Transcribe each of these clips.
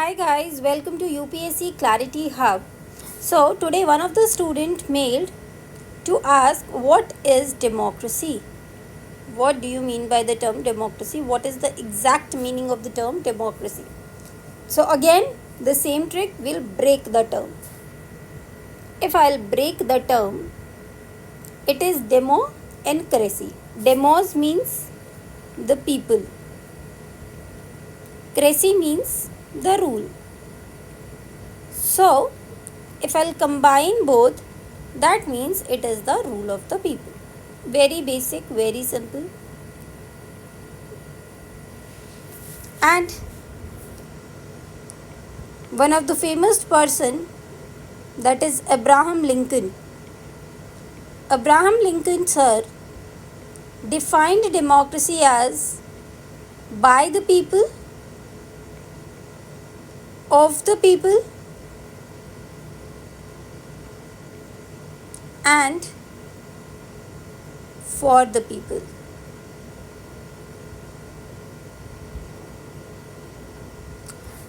Hi guys, welcome to UPSC Clarity Hub. So today one of the student mailed to ask what is democracy? What do you mean by the term democracy? What is the exact meaning of the term democracy? So again, the same trick will break the term. If I'll break the term, it is demo and cracy. Demos means the people. Cracy means the rule. So, if I'll combine both, that means it is the rule of the people. Very basic, very simple. And one of the famous person, that is Abraham Lincoln. Abraham Lincoln sir defined democracy as by the people, of the people, and for the people.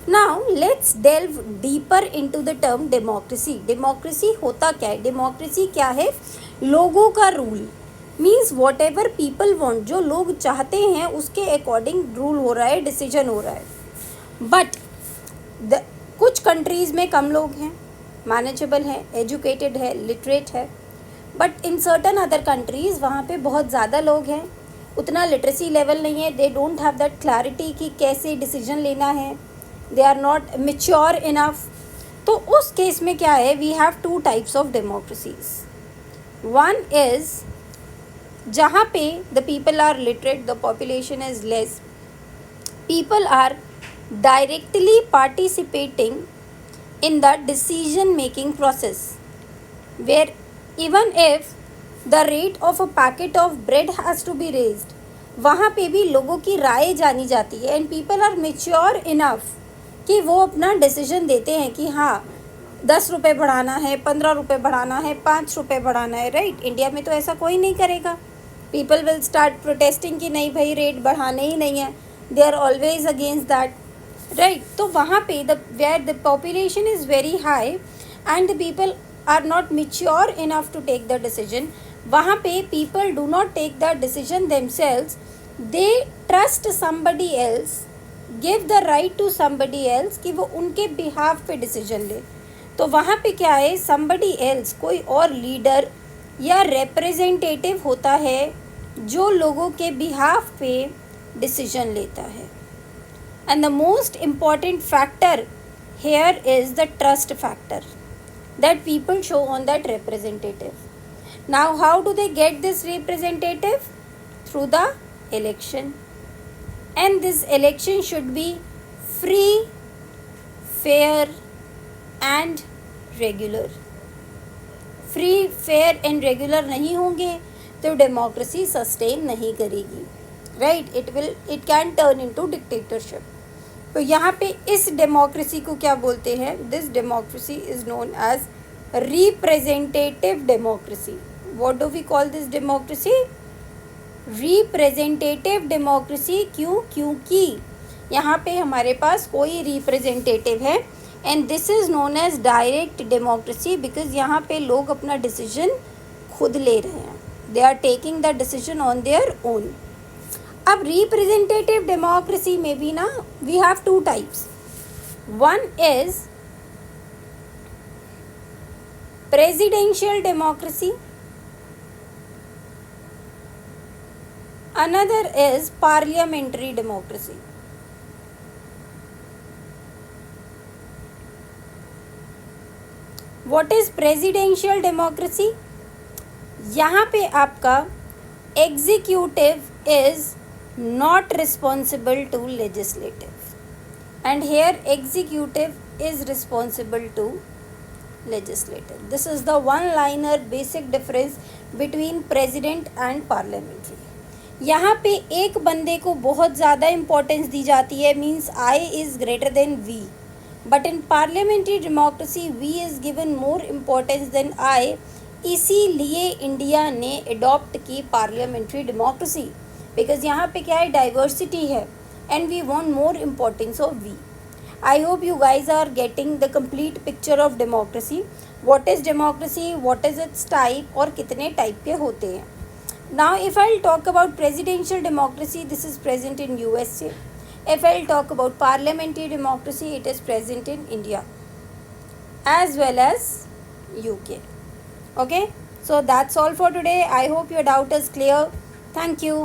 Now let's delve deeper into the term democracy. Democracy होता क्या है? Democracy क्या है? लोगों का rule means what ever people want, जो लोग चाहते हैं उसके अकॉर्डिंग रूल हो रहा है, डिसीजन हो रहा है. बट कुछ कंट्रीज़ में कम लोग हैं, मैनेजेबल है, एजुकेटेड है, लिटरेट है. But in certain other countries वहाँ पे बहुत ज़्यादा लोग हैं, उतना लिटरेसी लेवल नहीं है, they don't have that clarity कि कैसे डिसीजन लेना है, they are not mature enough. तो उस केस में क्या है, we have two types of democracies. One is जहाँ पे the people are literate, the population is less, people are directly participating in the decision making process, where even if the rate of a packet of bread has to be raised, वहाँ पे भी लोगों की राय जानी जाती है. And people are mature enough कि वो अपना डिसीजन देते हैं कि हाँ 10 रुपये बढ़ाना है, 15 रुपये बढ़ाना है, 5 रुपये बढ़ाना है. राइट, इंडिया में तो ऐसा कोई नहीं करेगा. पीपल विल स्टार्ट प्रोटेस्टिंग कि नहीं भाई रेट बढ़ाने ही नहीं है. They are always against that. Right, तो वहाँ पे where the population is very high and the people are not mature enough to take the decision, वहाँ पे people do not take the decision themselves, they trust somebody else, give the right to somebody else कि वो उनके behalf पे decision ले. तो वहाँ पे क्या है, समबडी एल्स कोई और लीडर या रिप्रेजेंटेटिव होता है जो लोगों के बिहाफ पे डिसीजन लेता है. And the most important factor here is the trust factor that people show on that representative. Now, how do they get this representative? Through the election. And this election should be free, fair and regular. Free, fair and regular नहीं होंगे तो democracy sustain नहीं करेगी. Right, it can turn into dictatorship. तो यहाँ पे इस democracy को क्या बोलते हैं? This democracy is known as representative democracy. What do we call this democracy? Representative democracy. क्यों? क्योंकि यहाँ पे हमारे पास कोई रिप्रेजेंटेटिव है. And this is known as direct democracy because यहाँ पे लोग अपना डिसीजन खुद ले रहे हैं. They are taking the decision on their own. अब रिप्रेजेंटेटिव डेमोक्रेसी में भी ना we have two types. One is presidential democracy, another is parliamentary democracy. What is presidential democracy? यहाँ पे आपका executive is not responsible to legislative and here executive is responsible to legislative. This is the one liner basic difference between president and parliamentary. यहाँ पे एक बंदे को बहुत ज़्यादा इम्पोर्टेंस दी जाती है, means I is greater than V, but in parliamentary democracy V is given more importance than I. इसीलिए इंडिया ने अडॉप्ट की पार्लियामेंट्री डेमोक्रेसी बिकॉज यहाँ पे क्या है, डाइवर्सिटी है and we want more importance of we. I hope you guys are getting the complete picture of democracy. What is democracy? What is its type? और कितने type के होते हैं? Now, if I'll talk about presidential democracy, this is present in USA. If I'll talk about parliamentary democracy, it is present in India as well as UK. Okay, so that's all for today. I hope your doubt is clear. Thank you.